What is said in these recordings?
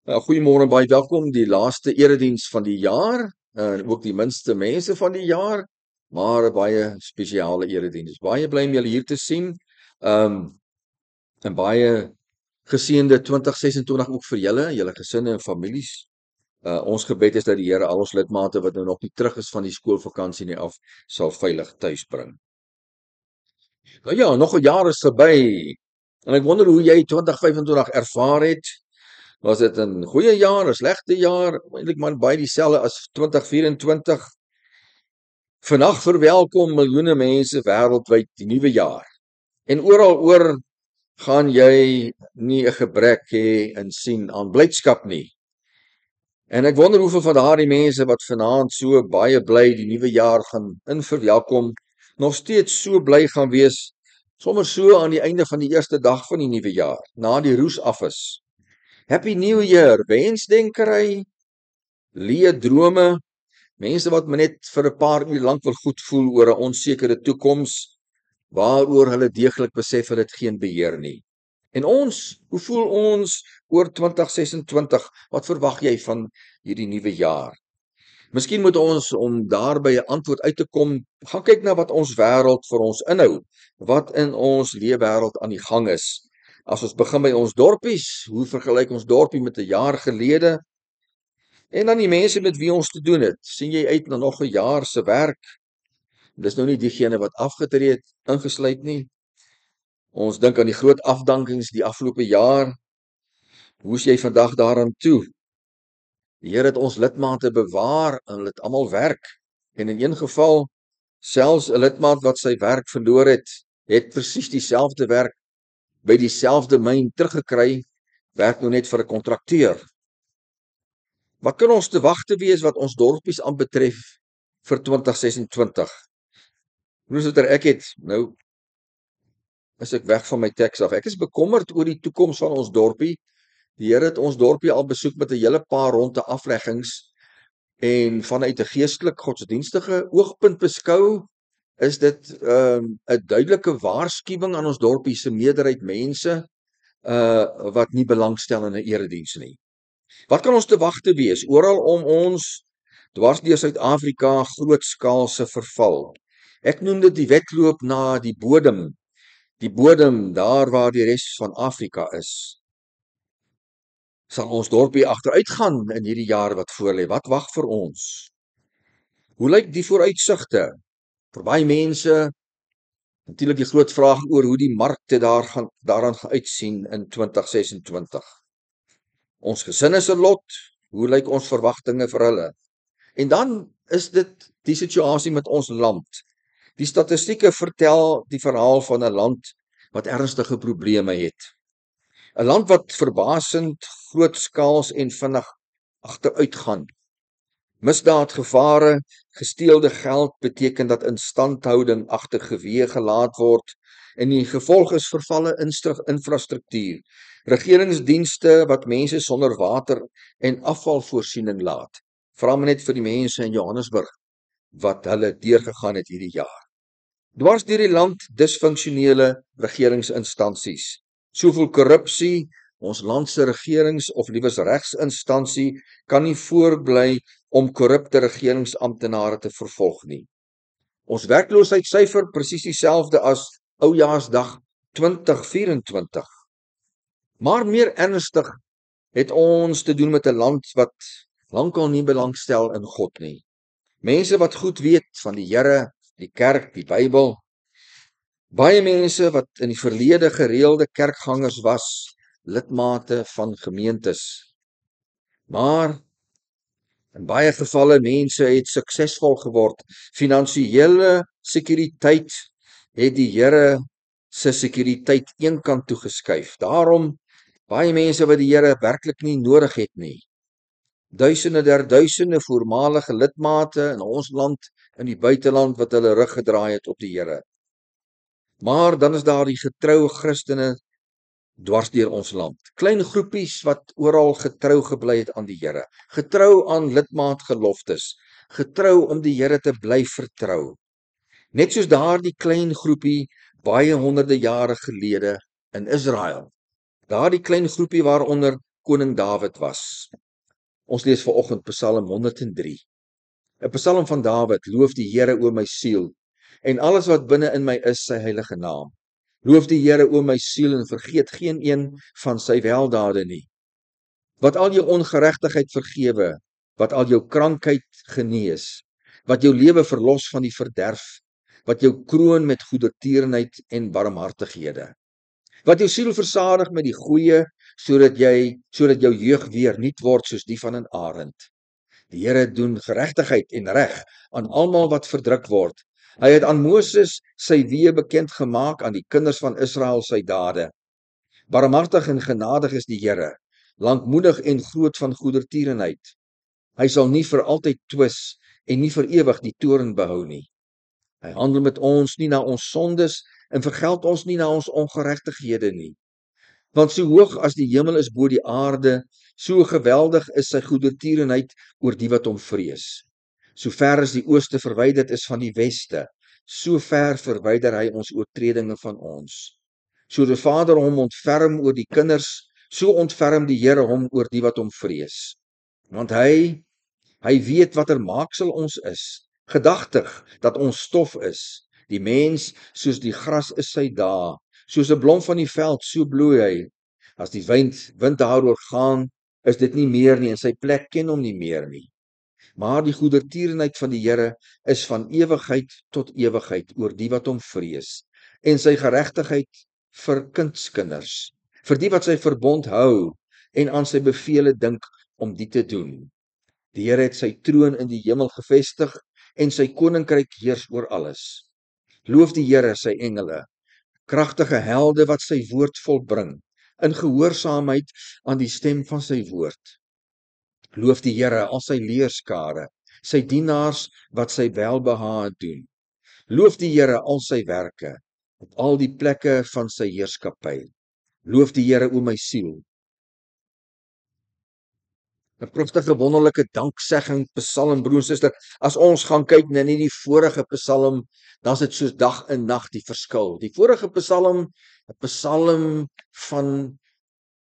Goeiemôre, baie welkom die laaste erediens van die jaar, ook die minste mense van die jaar, maar 'n baie spesiale erediens. Baie bly om julle hier te sien. Um 'n baie geseënde 2026 ook vir julle gesinne en families. Ons gebed is dat die Here al ons lidmate wat nou nog nie terug is van die skoolvakansie nie af, sal veilig tuis bring. Nou ja, nog 'n jaar is verby. En ek wonder hoe jy 2025 ervaar het. Was dit 'n goeie jaar, 'n slegte jaar? Eintlik maar baie dieselfde as 2024. Vandag verwelkom miljoene mense wêreldwyd die nuwe jaar. En oor gaan jy nie 'n gebrek hê en sien aan blydskap nie. En ek wonder hoeveel van daardie mense wat vanaand so baie bly die nuwe jaar gaan verwelkom, nog steeds so bly gaan wees, sommer so aan die einde van die eerste dag van die nuwe jaar, na die roes af is. Happy New Year, wensdenkery, leë drome, mense wat maar net vir 'n paar uur lank wil goed voel oor 'n onsekere toekoms, waaroor hulle deeglik besef hulle het geen beheer nie. En ons, hoe voel ons oor 2026? Wat verwag jy van hierdie nuwe jaar? Miskien moet ons, om daarby 'n antwoord uit te kom, gaan kyk na wat ons wêreld vir ons inhou, wat in ons leefwêreld aan die gang is. As ons begin by ons dorpies, hoe vergelyk ons dorpie met 'n jaar gelede? En dan die mense met wie ons te doen het. Sien jy uit na nog 'n jaar se werk? Dis nou nie diegene wat afgetree het ingesluit nie. Ons dink aan die groot afdankings die afgelope jaar. Hoe is jy vandag daaraan toe? Die Here het ons lidmate bewaar en hulle het almal werk. En in een geval, selfs 'n lidmaat wat sy werk verloor het presies dieselfde werk by dieselfde myn teruggekry, werk nou net vir 'n kontrakteur. Wat kan ons te wagte wees wat ons dorpies aanbetref vir 2026? Broers, ek het nou is ek weg van my teks af. Ek is bekommerd oor die toekoms van ons dorpie. Die Here het ons dorpie al besoek met 'n hele paar ronde afleggings en vanuit 'n geestelik godsdienstige oogpunt beskou, is dit 'n duidelike waarskuwing aan ons dorpie se meerderheid mense wat nie belangstel in 'n erediens nie. Wat kan ons te wagte wees? Oral om ons, dwars deur Suid-Afrika, grootskaalse verval. Ek noem dit die wedloop na die bodem daar waar die res van Afrika is. Sal ons dorpie agteruit gaan in hierdie jaar wat voorlê? Wat wag vir ons? Hoe lyk die vooruitsigte? Vir baie mense natuurlik die groot vraag oor hoe die markte daaraan gaan uitsien in 2026. Ons gesinne se lot, hoe lyk ons verwagtinge vir hulle? En dan is dit die situasie met ons land. Die statistieke vertel die verhaal van 'n land wat ernstige probleme het. 'n Land wat verbasend grootskaals en vinnig agteruit gaan. Misdaadgevare, gesteelde geld beteken dat instandhouding agtergeweë gelaat word en die gevolg is vervalle infrastruktuur. Regeringsdienste wat mense sonder water en afvalvoorsiening laat. Vra maar net vir die mense in Johannesburg wat hulle deurgegaan het hierdie jaar. Dwars deur die land disfunksionele regeringsinstansies. Soveel korrupsie, ons land se regerings of liewers regsinstansie kan nie voorbly om korrupte regeringsamptenare te vervolg nie. Ons werkloosheidssyfer presies dieselfde as Oujaarsdag 2024. Maar meer ernstig het ons te doen met 'n land wat lankal nie belangstel in God nie. Mense wat goed weet van die Here, die kerk, die Bybel. Baie mense wat in die verlede gereelde kerkgangers was, lidmate van gemeentes. Maar in baie gevalle mense het suksesvol geword. Finansiële sekuriteit het die Here se sekuriteit eenkant toe geskuif. Daarom baie mense wat die Here werklik nie nodig het nie. Duisende voormalige lidmate in ons land en die buiteland wat hulle rug gedraai het op die Here. Maar dan is daar die getroue Christene dwars deur ons land. Klein groepies wat oral getrou gebly het aan die Here. Getrou aan lidmaatgeloftes. Getrou om die Here te bly vertrou. Net soos daardie klein groepie baie honderde jare gelede in Israel. Daardie klein groepie waaronder koning Dawid was. Ons lees vanoggend Psalm 103. 'n Psalm van Dawid, loof die Here o my siel, en alles wat binne in my is, sy heilige naam. Loof die Here o my siel en vergeet geen een van sy weldade nie. Wat al jou ongeregtigheid vergewe, wat al jou krankheid genees, wat jou lewe verlos van die verderf, wat jou kroon met goedertierenheid en barmhartighede. Wat jou siel versadig met die goeie, sodat jou jeug weer nuut word soos die van 'n arend. Die Here doen geregtigheid en reg aan almal wat verdruk word. Hy het aan Moses sy weë bekend gemaak, aan die kinders van Israel sy dade. Barmhartig en genadig is die Here, lankmoedig en groot van goedertierenheid. Hy sal nie vir altyd twis en nie vir ewig die toorn behou nie. Hy handel met ons nie na ons sondes en vergeld ons nie na ons ongeregtighede nie. Want so hoog as die hemel is bo die aarde, so geweldig is sy goedertierenheid oor die wat hom vrees. So ver as die ooste verwyderd is van die weste, so ver verwyder hy ons oortredinge van ons. So die Vader hom ontferm oor die kinders, so ontferm die Here hom oor die wat hom vrees. Want hy weet watter maaksel ons is, gedagtig dat ons stof is. Die mens soos die gras is sy dae, soos 'n blom van die veld, so bloei hy. As die wind daaroor gaan, is dit nie meer nie en sy plek ken hom nie meer nie. Maar die goedertierenheid van die Here is van ewigheid tot ewigheid oor die wat hom vrees, en sy geregtigheid vir kindskinders, vir die wat sy verbond hou en aan sy bevele dink om die te doen. Die Here het sy troon in die hemel gevestig en sy koninkryk heers oor alles. Loof die Here sy engele, kragtige helde wat sy woord volbring, in gehoorsaamheid aan die stem van sy woord. Loof die Here al sy leerskare, sy dienaars wat sy welbehae doen. Loof die Here al sy werke, op al die plekke van sy heerskappy. Loof die Here o my siel. 'n Pragtige wonderlike danksegging Psalm, broer en suster. As ons gaan kyk na nie die vorige Psalm, dan is dit soos dag en nag die verskil. Die vorige Psalm, 'n Psalm van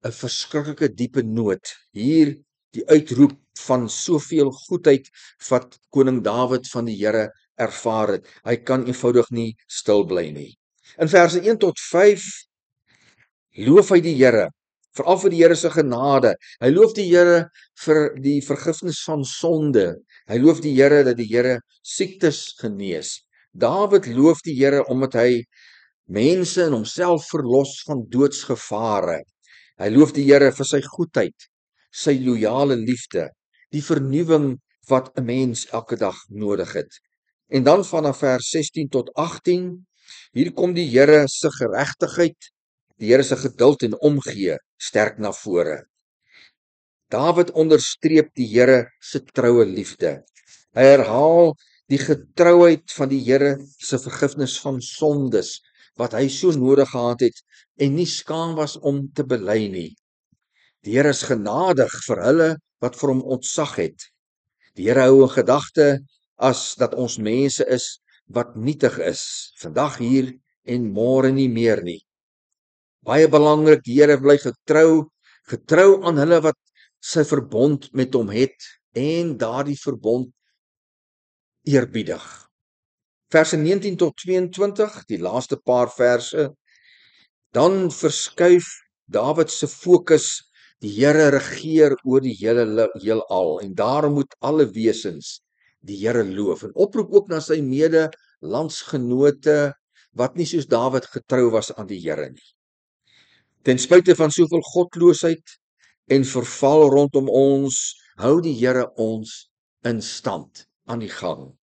'n verskriklike diepe nood. Hier die uitroep van soveel goedheid wat koning Dawid van die Here ervaar het. Hy kan eenvoudig nie stil bly nie. In verse 1 tot 5 loof hy die Here, veral vir die Here se genade. Hy loof die Here vir die vergifnis van sonde. Hy loof die Here dat die Here siektes genees. Dawid loof die Here omdat hy mense en homself verlos van doodsgevare. Hy loof die Here vir sy goedheid, sy loyale liefde, die vernuwing wat 'n mens elke dag nodig het. En dan vanaf vers 16 tot 18, hier kom die Here se geregtigheid, die Here se geduld en omgee sterk na vore. Dawid onderstreep die Here se troue liefde. Hy herhaal die getrouheid van die Here se vergifnis van sondes, wat hy so nodig gehad het en nie skaam was om te bely nie. Die Here is genadig vir hulle wat vir hom ontzag het. Die Here hou in gedagte as dat ons mense is wat nietig is, vandag hier en môre nie meer nie. Baie belangrik, die Here bly getrou aan hulle wat sy verbond met hom het en daardie verbond eerbiedig. Verse 19 tot 22, die laaste paar verse, dan verskuif Dawid se fokus, die Here regeer oor die hele heelal en daarom moet alle wesens die Here loof en oproep ook na sy mede-landsgenote wat nie soos Dawid getrou was aan die Here nie. Ten spyte van soveel godloosheid en verval rondom ons, hou die Here ons in stand aan die gang.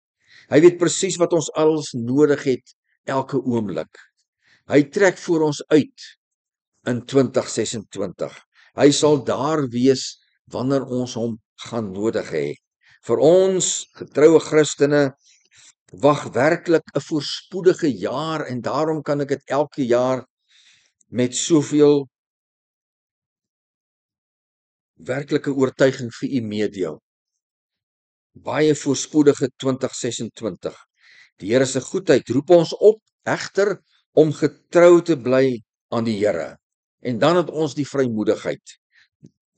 Hy weet presies wat ons alles nodig het elke oomblik. Hy trek voor ons uit in 2026. Hy sal daar wees wanneer ons hom gaan nodig hê. Vir ons getroue Christene wag werklik 'n voorspoedige jaar en daarom kan ek dit elke jaar met soveel werklike oortuiging vir u meedeel. Baie voorspoedige 2026. Die Here se goedheid roep ons op egter om getrou te bly aan die Here. En dan het ons die vrymoedigheid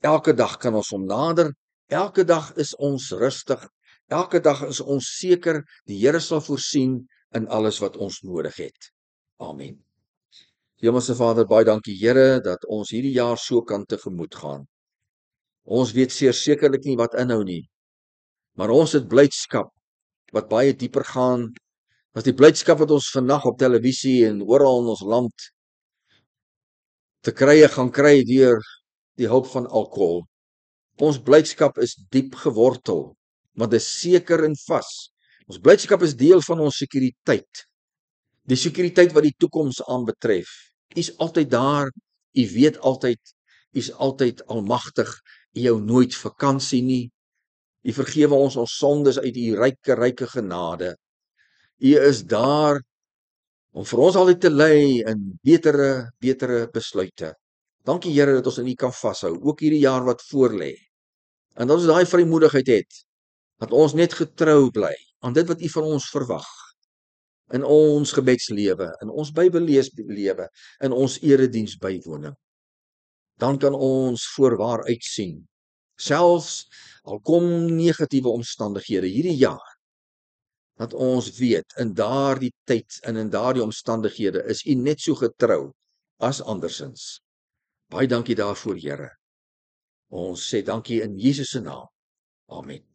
Elke dag kan ons hom nader, elke dag is ons rustig, elke dag is ons seker, die Here sal voorsien in alles wat ons nodig het. Amen. Hemelse Vader, baie dankie Here, dat ons hierdie jaar so kan tegemoet gaan. Ons weet sekerlik nie wat inhou nie, maar ons het blydskap wat baie dieper gaan, as die blydskap wat ons vandag op televisie en oral in ons land te gaan kry deur die hulp van alkohol. Ons blydskap is diep gewortel, want dit is seker en vas. Ons blydskap is deel van ons sekuriteit. Die sekuriteit wat die toekoms aanbetref. U is altyd daar, u weet altyd, u is altyd almagtig, u hou nooit vakansie nie. U vergewe ons sondes uit u ryke genade. U is daar om vir ons altyd te lei in betere besluite. Dankie Here dat ons in u kan vashou, ook hierdie jaar wat voorlê. En dat ons daai vrymoedigheid het, dat ons net getrou bly aan dit wat u van ons verwag. In ons gebedslewe, in ons Bybelleeslewe, in ons erediens bywoning. Dan kan ons voorwaar uitsien, selfs al kom negatiewe omstandighede hierdie jaar, dat ons weet, in daardie tyd en in daardie omstandighede is u net so getrou as andersins. Baie dankie daarvoor, Here. Ons sê dankie in Jesus se naam. Amen.